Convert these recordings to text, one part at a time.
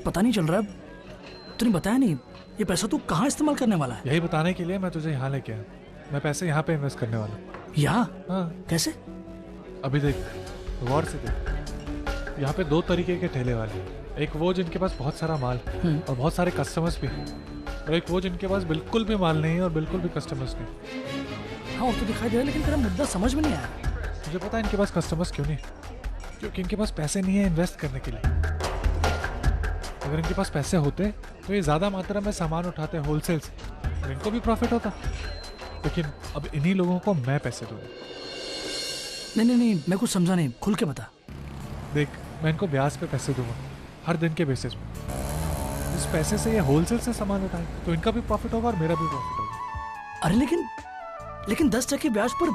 पता नहीं चल रहा। तूने बताया नहीं, ये पैसा तू कहाँ इस्तेमाल करने वाला है? यही बताने के लिए मैं तुझे यहाँ लेके आया। मैं पैसे यहाँ पे इन्वेस्ट करने वाला हूँ। यहाँ? हाँ। कैसे? अभी देख, गौर से देख। यहाँ पे दो तरीके के ठेले वाले हैं। एक वो जिनके पास बहुत सारा माल और बहुत सारे कस्टमर्स भी हैं, और एक वो जिनके पास बिल्कुल भी माल नहीं है और बिल्कुल भी कस्टमर्स नहीं। हाँ, वो तो दिखाई दे रहा है, लेकिन तेरा मुद्दा समझ में नहीं आया। मुझे पता है इनके पास कस्टमर्स क्यों नहीं, क्योंकि इनके पास पैसे नहीं है इन्वेस्ट करने के लिए। अगर इनके पास पैसे होते तो ये ज़्यादा मात्रा में सामान उठाते होलसेल से, और इनको भी प्रॉफिट होता। लेकिन अब इन्हीं लोगों को मैं पैसे दूंगा। नहीं, मैं कुछ समझा नहीं, खुल के बता। देख, मैं इनको ब्याज पे पैसे दूंगा, हर दिन के बेसिस पे। इस पैसे से ये होलसेल से सामान उठाए तो इनका भी प्रॉफिट होगा और मेरा भी प्रॉफिट होगा। अरे लेकिन 10% ब्याज पर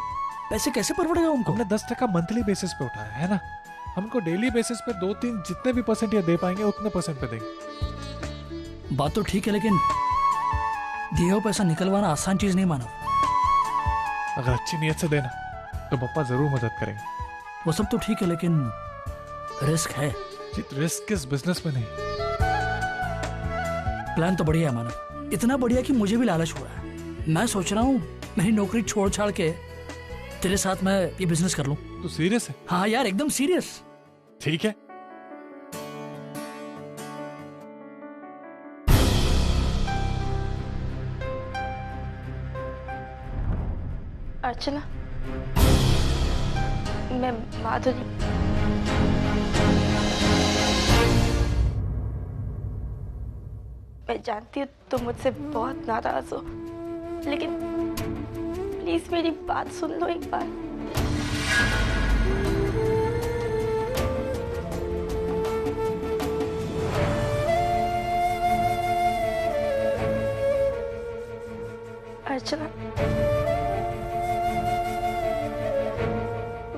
पैसे कैसे परवड़ेगा उनको? हमने 10% मंथली बेसिस पे उठाया है ना। हमको डेली बेसिस पे 2-3 जितने भी परसेंट ये दे पाएंगे उतने परसेंट पे देंगे। बात तो ठीक है, लेकिन दिया हुआ पैसा निकलवाना आसान चीज नहीं मानो। अगर अच्छी नीयत से देना तो पप्पा जरूर मदद करेंगे। वो सब तो ठीक है, लेकिन रिस्क है। रिस्क किस बिजनेस में नहीं। प्लान तो बढ़िया है मानव, इतना बढ़िया कि मुझे भी लालच हुआ है। मैं सोच रहा हूँ मेरी नौकरी छोड़ छाड़ के तेरे साथ मैं ये बिजनेस कर लूं। तू सीरियस है? हाँ यार, एकदम सीरियस। ठीक है। अर्चना, मैं माधुरी। मैं जानती हूँ तुम मुझसे बहुत नाराज हो, लेकिन प्लीज मेरी बात सुन लो एक बार। अर्चना,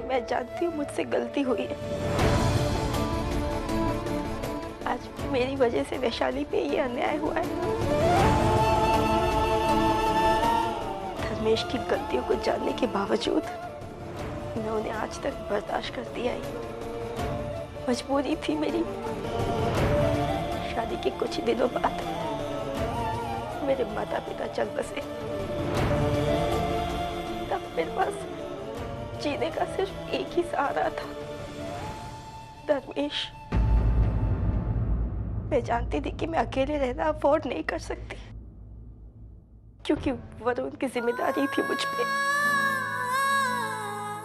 मैं जानती हूँ मुझसे गलती हुई है। आज मेरी वजह से वैशाली पे ये अन्याय हुआ है। धर्मेश की गलतियों को जानने के बावजूद मैं उन्हें आज तक बर्दाश्त करती आई। मजबूरी थी मेरी। शादी के कुछ ही दिनों बाद मेरे माता पिता चल बसे। तब मेरे पास जीने का सिर्फ एक ही सहारा था, धर्मेश। मैं जानती थी कि मैं अकेले रहना अफोर्ड नहीं कर सकती, क्योंकि वरुण की जिम्मेदारी थी मुझ पे।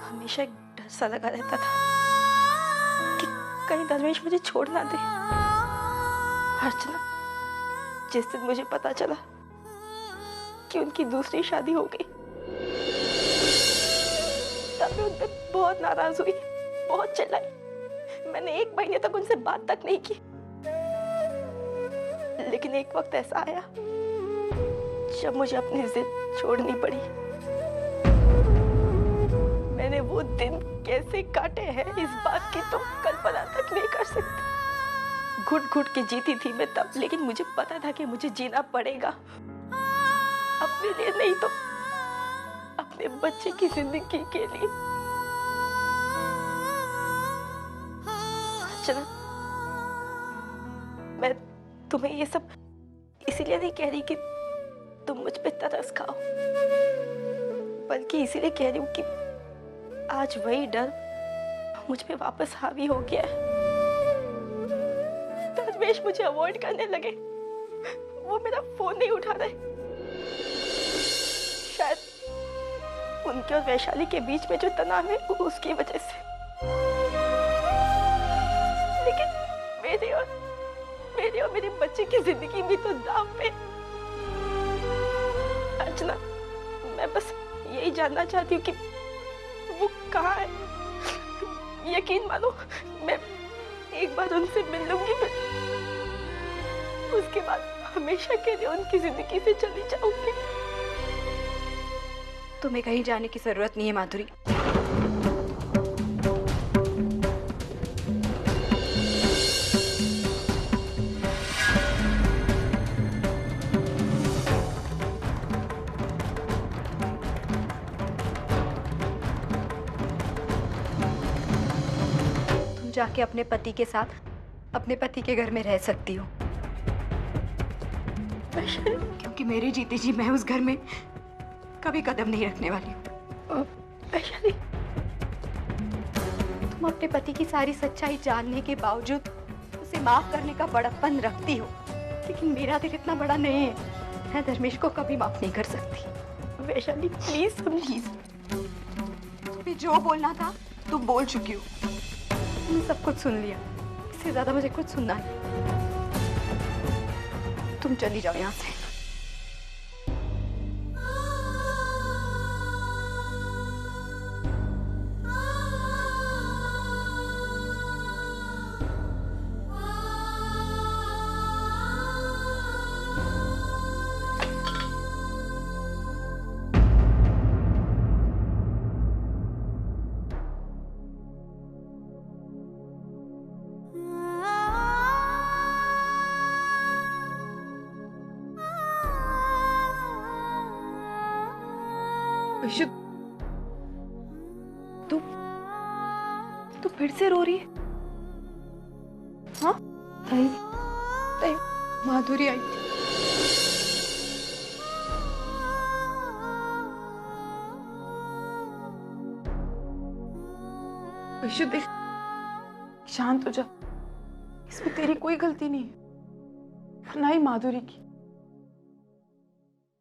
हमेशा एक डर सा लगा रहता था कि कहीं धर्मेश मुझे छोड़ ना दे। अर्चना, जिस दिन मुझे पता चला कि उनकी दूसरी शादी हो गई, तब मैं उन पे बहुत नाराज हुई, बहुत चिल्लाई। मैंने 1 महीने तक उनसे बात तक नहीं की। लेकिन एक वक्त ऐसा आया जब मुझे अपनी जिद छोड़नी पड़ी। मैंने वो दिन कैसे काटे हैं इस बात की तो कल्पना तक नहीं कर सकती। घुट घुट के जीती थी मैं तब, लेकिन मुझे पता था कि मुझे जीना पड़ेगा, अपने लिए नहीं तो अपने बच्चे की जिंदगी के लिए। चलो, मैं तुम्हें ये सब इसीलिए नहीं कह रही कि तुम मुझ पे तरस खाओ, बल्कि इसीलिए कह रही हूँ कि आज वही डर मुझ पे वापस हावी हो गया है। धर्मेश मुझे अवॉइड करने लगे, वो मेरा फोन नहीं उठा रहे। शायद उनके और वैशाली के बीच में जो तनाव है उसकी वजह से। लेकिन मेरे और मेरे बच्चे की जिंदगी भी तो दांव पे। अर्चना, मैं बस यही जानना चाहती हूँ कि वो कहाँ है। यकीन मानो, मैं एक बार उनसे मिल लूंगी, मैं उसके बाद हमेशा के लिए उनकी जिंदगी से चली जाऊंगी। तुम्हें कहीं जाने की जरूरत नहीं है माधुरी। जाके अपने पति के साथ अपने पति के घर में रह सकती हूँ, क्योंकि मेरे जीते जी मैं उस घर में कभी कदम नहीं रखने वाली हूँ। वैशाली, तुम अपने पति की सारी सच्चाई जानने के बावजूद उसे माफ करने का बड़प्पन रखती हो, लेकिन मेरा दिल इतना बड़ा नहीं है। मैं धर्मेश को कभी माफ नहीं कर सकती। वैशाली प्लीज समझिए। तुम्हें जो बोलना था तुम बोल चुकी हो, तुमने सब कुछ सुन लिया। इससे ज्यादा मुझे कुछ सुनना नहीं। तुम चली जाओ यहाँ से। वैशु, तू फिर से रो रही है? हाँ? नहीं, माधुरी आई थी। वैशु देख, शांत हो जा। इसमें तेरी कोई गलती नहीं है, और ना ही माधुरी की।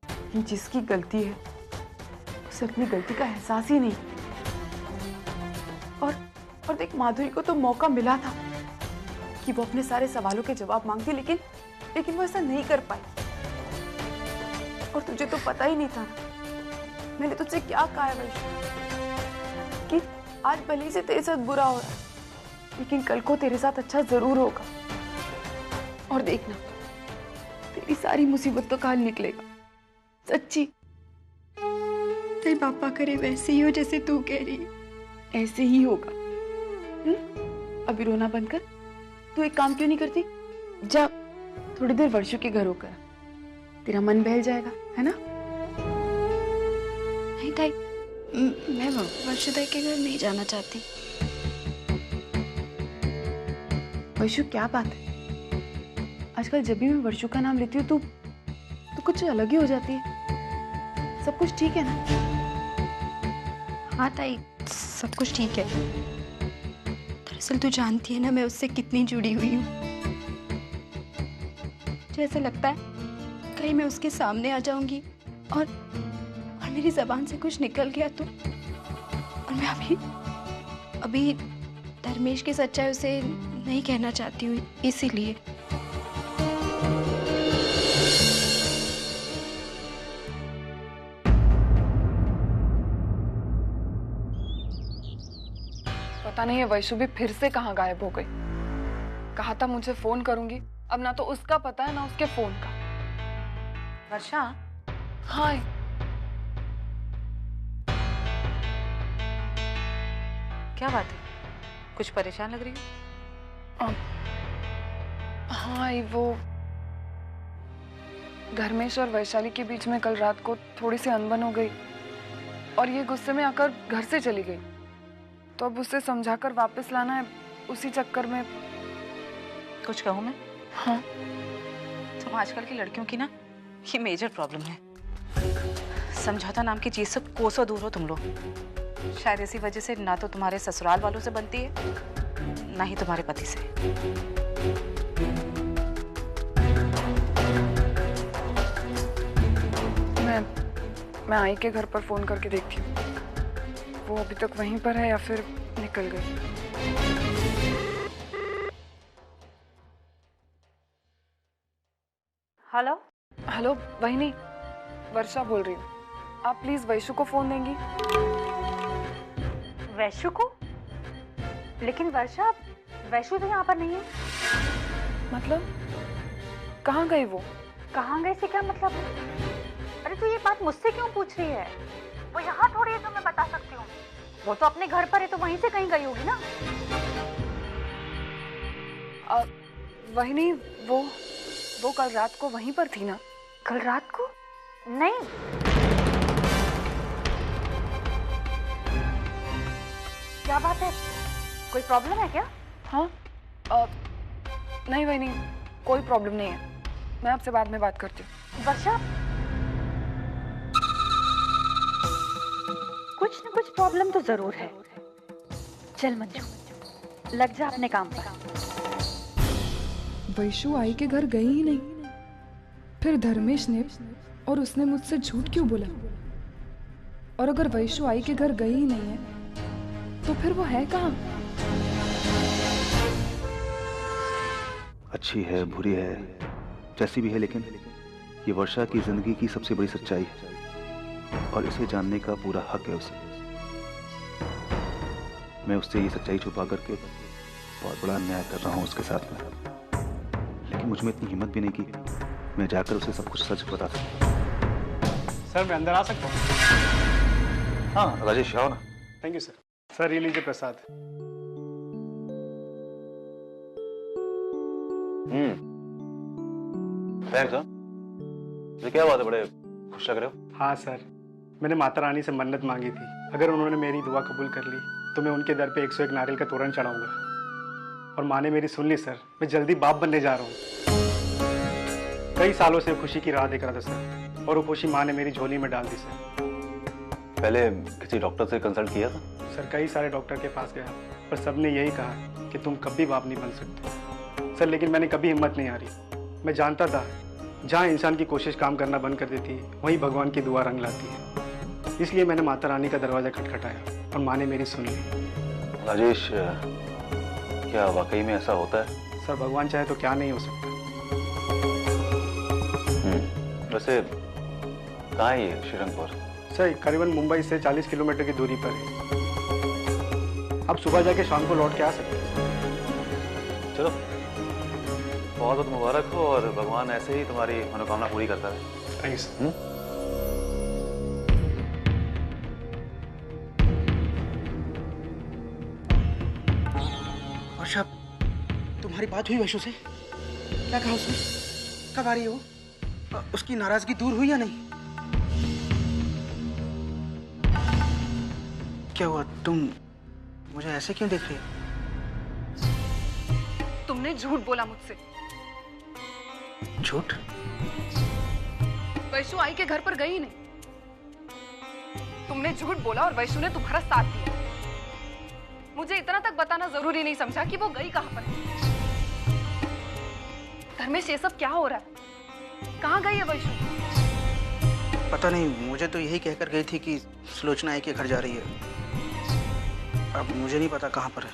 लेकिन जिसकी गलती है उसे अपनी गलती का एहसास ही नहीं। और देख, माधुरी को तो मौका मिला था कि वो अपने सारे सवालों के जवाब मांगती, लेकिन वो ऐसा नहीं कर पाई। और तुझे तो पता ही नहीं था ना, मैंने तुझसे क्या कहा है वैशु, कि आज भले से तेरे साथ बुरा हो रहा है, लेकिन कल को तेरे साथ अच्छा जरूर होगा। और देखना, तेरी सारी मुसीबत का काल निकलेगा, सच्ची। तेरे पापा करे वैसे ही हो जैसे तू कह रही है। ऐसे ही होगा। अभी रोना बंद कर। तू एक काम क्यों नहीं करती? जा थोड़ी देर वर्षु के घर होकर, तेरा मन बहल जाएगा, है ना? नहीं ताई, मैं वर्षुदा के घर नहीं जाना चाहती। वर्षु, क्या बात है? आजकल जब भी मैं वर्षु का नाम लेती हूँ तो कुछ अलग ही हो जाती है। सब कुछ ठीक है ना? हाँ ताई, सब कुछ ठीक है। दरअसल तू जानती है ना मैं उससे कितनी जुड़ी हुई हूँ। मुझे ऐसा लगता है कहीं मैं उसके सामने आ जाऊंगी और मेरी जबान से कुछ निकल गया तो, और मैं अभी धर्मेश की सच्चाई उसे नहीं कहना चाहती हूँ, इसीलिए। पता नहीं है वैशु भी फिर से कहाँ गायब हो गई। कहा था मुझे फोन करूंगी, अब ना तो उसका पता है ना उसके फोन का। वर्षा, हाँ क्या बात है? कुछ परेशान लग रही हो? हाँ, वो धर्मेश और वैशाली के बीच में कल रात को थोड़ी सी अनबन हो गई और ये गुस्से में आकर घर से चली गई। तो अब उसे समझाकर वापस लाना है, उसी चक्कर में। कुछ कहूँ मैं? हाँ। तुम आजकल की लड़कियों की ना ये मेजर प्रॉब्लम है। समझौता नाम की चीज से कोसों दूर हो तुम लोग। शायद इसी वजह से ना तो तुम्हारे ससुराल वालों से बनती है, ना ही तुम्हारे पति से। मैं आई के घर पर फोन करके देखती हूँ, वो अभी तक वहीं पर है या फिर निकल गई। हेलो हेलो बहिनी, वर्षा बोल रही हूँ। आप प्लीज वैशु को फोन देंगी? वैशु को? लेकिन वर्षा, वैशु तो यहाँ पर नहीं है। मतलब कहाँ गई वो? कहाँ गई से क्या मतलब? अरे तू ये बात मुझसे क्यों पूछ रही है? वो यहाँ थोड़ी है जो मैं बता सकती हूँ। वो तो अपने घर पर है, तो वहीं से कहीं गई होगी ना। बहिनी, वो कल रात को वहीं पर थी ना? कल रात को? नहीं। क्या बात है? कोई प्रॉब्लम है क्या? हाँ, नहीं भाई नहीं, कोई प्रॉब्लम नहीं है, मैं आपसे बाद में बात करती हूँ। वर्षा, कुछ न कुछ प्रॉब्लम तो जरूर है। चल मंजू, लग जा अपने काम पर। वैशु आई के घर गई ही नहीं, फिर धर्मेश ने और उसने मुझसे झूठ क्यों बोला? और अगर वैशु आई के घर गई ही नहीं है तो फिर वो है कहाँ? अच्छी है बुरी है जैसी भी है, लेकिन ये वर्षा की जिंदगी की सबसे बड़ी सच्चाई है और इसे जानने का पूरा हक है उसे। मैं उससे ये सच्चाई छुपा करके बहुत बड़ा अन्याय कर रहा हूँ उसके साथ में, लेकिन मुझ में इतनी हिम्मत भी नहीं की मैं जाकर उसे सब कुछ सच बता सकता। सर मैं अंदर आ सकता हूँ? हाँ राजेश आओ ना। Thank you sir. सर ये लीजिए प्रसाद। थैंक्स। ये क्या बात है, बड़े खुश लग रहे हो? हाँ सर, मैंने माता रानी से मन्नत मांगी थी, अगर उन्होंने मेरी दुआ कबूल कर ली तो मैं उनके दर पे 101 नारियल का तोरण चढ़ाऊंगा। और माँ ने मेरी सुन ली सर, मैं जल्दी बाप बनने जा रहा हूँ। कई सालों से खुशी की राह देख रहा था सर, और वो खुशी माँ ने मेरी झोली में डाल दी सर। पहले किसी डॉक्टर से कंसल्ट किया था? सर कई सारे डॉक्टर के पास गया, पर सबने यही कहा कि तुम कभी बाप नहीं बन सकते सर, लेकिन मैंने कभी हिम्मत नहीं हारी। मैं जानता था जहाँ इंसान की कोशिश काम करना बंद कर देती है वहीं भगवान की दुआ रंग लाती है, इसलिए मैंने माता रानी का दरवाजा खटखटाया और माँ ने मेरी सुन ली। राजेश क्या वाकई में ऐसा होता है? सर भगवान चाहे तो क्या नहीं हो सकता। वैसे कहाँ है ये श्रीरंगपुर? सर करीबन मुंबई से 40 किलोमीटर की दूरी पर है। अब सुबह जाके शाम को लौट के आ सकते हैं। चलो बहुत बहुत मुबारक हो और भगवान ऐसे ही तुम्हारी मनोकामना पूरी करता है। थैंक्स। वर्षा, तुम्हारी बात हुई वैशु से? क्या कहा उसने? कब आ रही हो? उसकी नाराजगी दूर हुई या नहीं? क्या हुआ? तुम मुझे ऐसे क्यों देख रही हो? तुमने झूठ बोला मुझसे। झूठ? वैशु आई के घर पर गई नहीं। तुमने झूठ बोला और वैशु ने तुम्हारा साथ दिया। मुझे इतना तक बताना जरूरी नहीं समझा कि वो गई कहां पर है। धर्मेश ये सब क्या हो रहा है? कहां गई है वैशु? पता नहीं, मुझे तो यही कहकर गई थी कि सुलोचना आई के घर जा रही है। अब मुझे नहीं पता कहां पर है।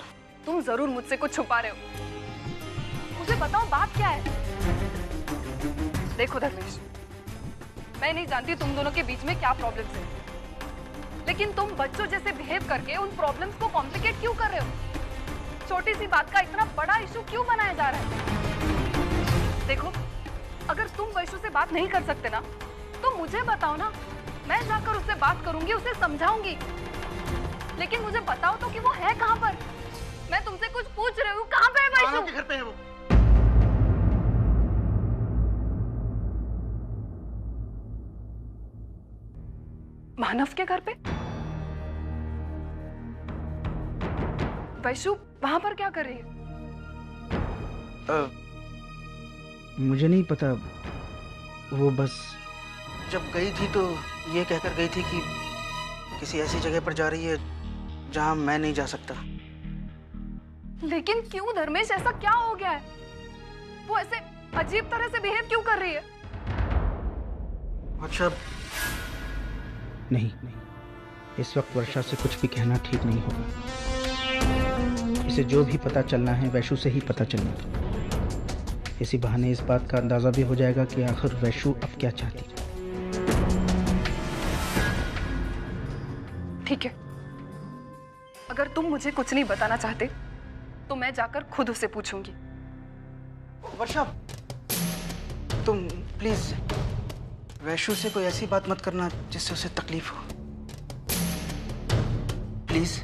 तुम जरूर मुझसे कुछ छुपा रहे हो। मुझे बताओ बात क्या है? देखो धर्मेश, मैं नहीं जानती तुम दोनों के बीच में क्या प्रॉब्लम्स है, लेकिन तुम बच्चों जैसे बिहेव करके उन प्रॉब्लम्स को कॉम्प्लिकेट क्यों कर रहे हो? छोटी सी बात का इतना बड़ा इशू क्यों बनाया जा रहा है? देखो, अगर तुम वैशु से बात नहीं कर सकते ना, तो मुझे बताओ ना, मैं जाकर उससे बात करूंगी, उसे समझाऊंगी। लेकिन मुझे बताओ तो कि वो है कहां पर? मैं तुमसे कुछ पूछ रही हूँ, कहां पे है वैशु? के घर पे है वो। मानव के घर पे? वैशु वहां पर क्या कर रही है? मुझे नहीं पता, वो बस जब गई थी तो ये कहकर गई थी कि किसी ऐसी जगह पर जा रही है जहां मैं नहीं जा सकता। लेकिन क्यों धर्मेश, ऐसा क्या हो गया है? वो ऐसे अजीब तरह से बिहेव क्यों कर रही है? अच्छा नहीं, इस वक्त वर्षा से कुछ भी कहना ठीक नहीं होगा। इसे जो भी पता चलना है वैशु से ही पता चलना। इसी बहाने इस बात का अंदाजा भी हो जाएगा कि आखिर वैशु अब क्या चाहती है। ठीक है, अगर तुम मुझे कुछ नहीं बताना चाहते तो मैं जाकर खुद उसे पूछूंगी। वर्षा, तुम प्लीज वैशु से कोई ऐसी बात मत करना जिससे उसे तकलीफ हो, प्लीज।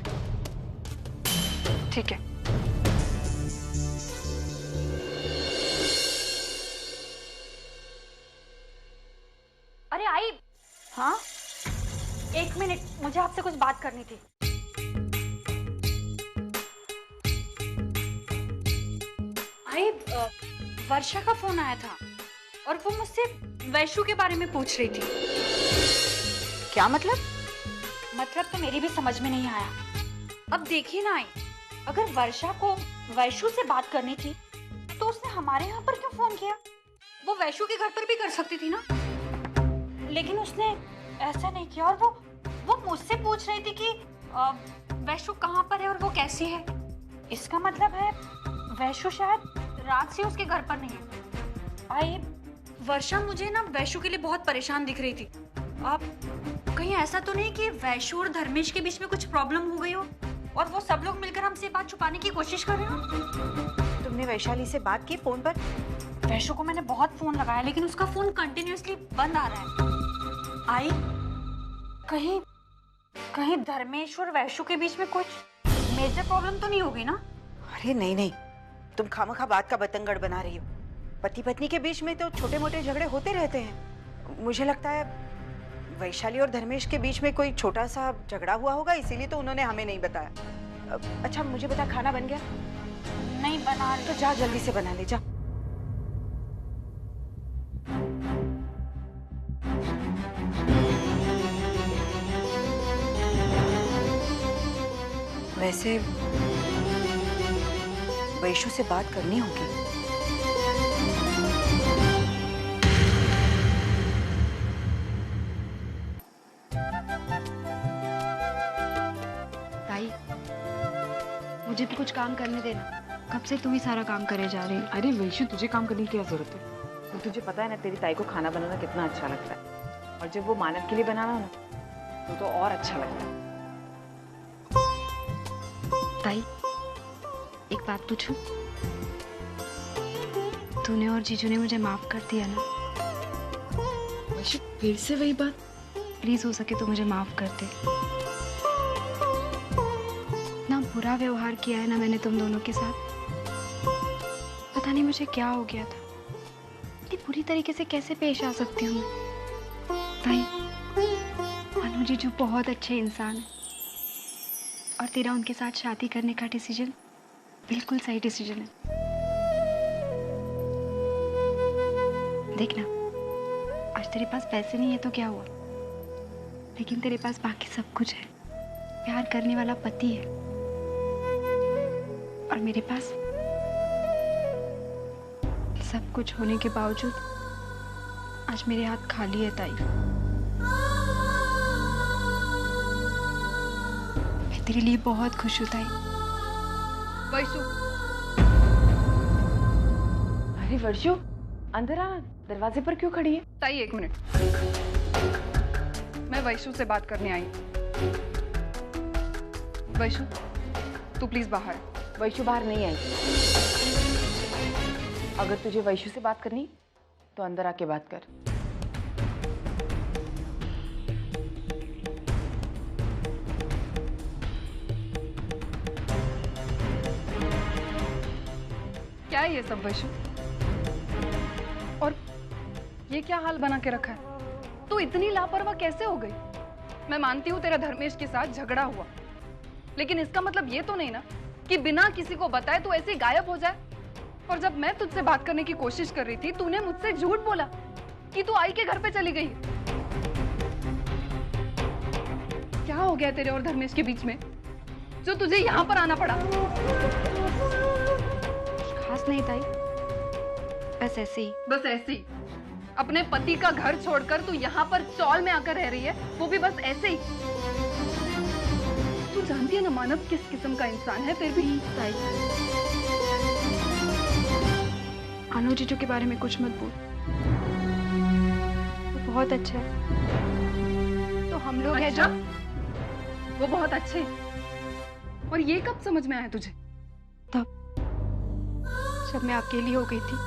ठीक है। अरे आई। हाँ, एक मिनट, मुझे आपसे कुछ बात करनी थी। आई, वर्षा का फोन आया था और वो मुझसे वैशु के बारे में पूछ रही थी। क्या मतलब? मतलब तो मेरी भी समझ में नहीं आया। अब देखिए ना आई, अगर वर्षा को वैशु से बात करनी थी तो उसने हमारे यहाँ पर क्यों फोन किया? वो वैशु के घर पर भी कर सकती थी ना, लेकिन उसने ऐसा नहीं किया। और वो मुझसे पूछ रही थी कि वैशु कहाँ पर है और वो कैसी है। इसका मतलब है वैशु शायद रात से उसके घर पर नहीं है। आई, वर्षा मुझे ना वैशु के लिए बहुत परेशान दिख रही थी। अब कहीं ऐसा तो नहीं कि वैशु और धर्मेश के बीच में कुछ प्रॉब्लम हो गई हो और वो सब लोग मिलकर हमसे बात छुपाने की कोशिश कर रहे हो? तुमने वैशाली से बात की फोन पर? वैशु को मैंने बहुत फोन लगाया लेकिन उसका फोन कंटिन्यूअसली बंद आ रहा है। आई, कहीं धर्मेश और वैशु के बीच में कुछ मेजर प्रॉब्लम तो नहीं होगी ना? अरे नहीं नहीं, तुम खामखा बात का बतंगड़ बना रही हो। पति पत्नी के बीच में तो छोटे मोटे झगड़े होते रहते हैं। मुझे लगता है वैशाली और धर्मेश के बीच में कोई छोटा सा झगड़ा हुआ होगा, इसीलिए तो उन्होंने हमें नहीं बताया। अच्छा मुझे बता, खाना बन गया? नहीं बना। तो जा जल्दी से बना ले जा। वैसे वैशु से बात करनी होगी। ताई, मुझे भी कुछ काम करने देना। कब से तुम ही सारा काम करे जा रही। अरे वैशु, तुझे काम करने की क्या जरूरत है? तो तुझे पता है ना तेरी ताई को खाना बनाना कितना अच्छा लगता है, और जब वो मानव के लिए बनाना हो ना तो और अच्छा लगता है। ताई, एक बात पूछूं? तूने और जीजू ने मुझे माफ कर दिया ना? फिर से वही बात? प्लीज हो सके तो मुझे माफ कर दे। ना बुरा व्यवहार किया है ना मैंने तुम दोनों के साथ। पता नहीं मुझे क्या हो गया था, इतनी बुरी तरीके से कैसे पेश आ सकती हूँ ताई। अनु जीजू बहुत अच्छे इंसान है और तेरा उनके साथ शादी करने का डिसीजन बिल्कुल सही डिसीजन है। देखना, आज तेरे पास पैसे नहीं है तो क्या हुआ, लेकिन तेरे पास बाकी सब कुछ है। प्यार करने वाला पति है, और मेरे पास सब कुछ होने के बावजूद आज मेरे हाथ खाली है ताई। मैं तेरे लिए बहुत खुश हूँ ताई। वैशु, अरे वर्षु, अंदर आ। दरवाजे पर क्यों खड़ी है? ताई एक मिनट, मैं वैशु से बात करने आई। वैशु, तू प्लीज बाहर। वैशु बाहर नहीं आई। अगर तुझे वैशु से बात करनी तो अंदर आके बात कर। क्या है ये सब वैशु? और ये क्या हाल बना के रखा है? तू इतनी लापरवाह कैसे हो गई? मैं मानती हूँ तेरा धर्मेश के साथ झगड़ा हुआ, लेकिन इसका मतलब ये तो नहीं ना कि बिना किसी को बताए तू ऐसे ही गायब हो जाए। और जब मैं तुझसे बात करने की कोशिश कर रही थी, तूने मुझसे झूठ बोला कि तू आई के घर पे चली गई। क्या हो गया तेरे और धर्मेश के बीच में जो तुझे यहाँ पर आना पड़ा? खास नहीं ताई, बस ऐसे ही। बस ऐसे ही? अपने पति का घर छोड़कर तू यहाँ पर चौल में आकर रह रही है, वो भी बस ऐसे ही? तू जानती है ना मानव किस किस्म का इंसान है, फिर भी ताई अनु जीजू के बारे में कुछ मत बोल, वो बहुत अच्छा है। तो हम लोग हैं अच्छा? जब वो बहुत अच्छे हैं। और ये कब समझ में आया तुझे? तब जब मैं अकेली हो गई थी,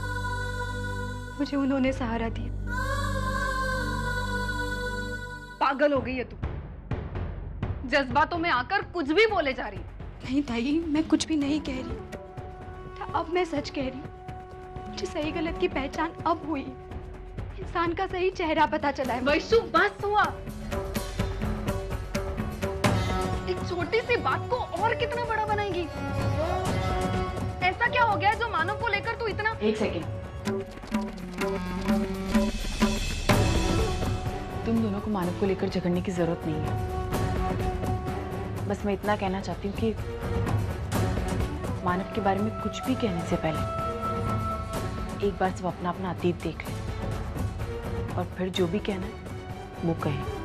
मुझे उन्होंने सहारा दिया। पागल हो गई है तू, जज्बातों में आकर कुछ भी बोले जा रही। नहीं ताई, मैं कुछ भी नहीं कह रही। अब मैं सच कह रही हूँ। मुझे सही गलत की पहचान अब हुई, इंसान का सही चेहरा पता चला है। वैशु, बस हुआ। एक छोटी सी बात को और कितना बड़ा बनाएगी? ऐसा क्या हो गया है जो मानव को लेकर तू इतना। एक सेकेंड, तुम दोनों को मानव को लेकर झगड़ने की जरूरत नहीं है। बस मैं इतना कहना चाहती हूँ कि मानव के बारे में कुछ भी कहने से पहले एक बार सब अपना अपना अतीत देख ले और फिर जो भी कहना है वो कहें।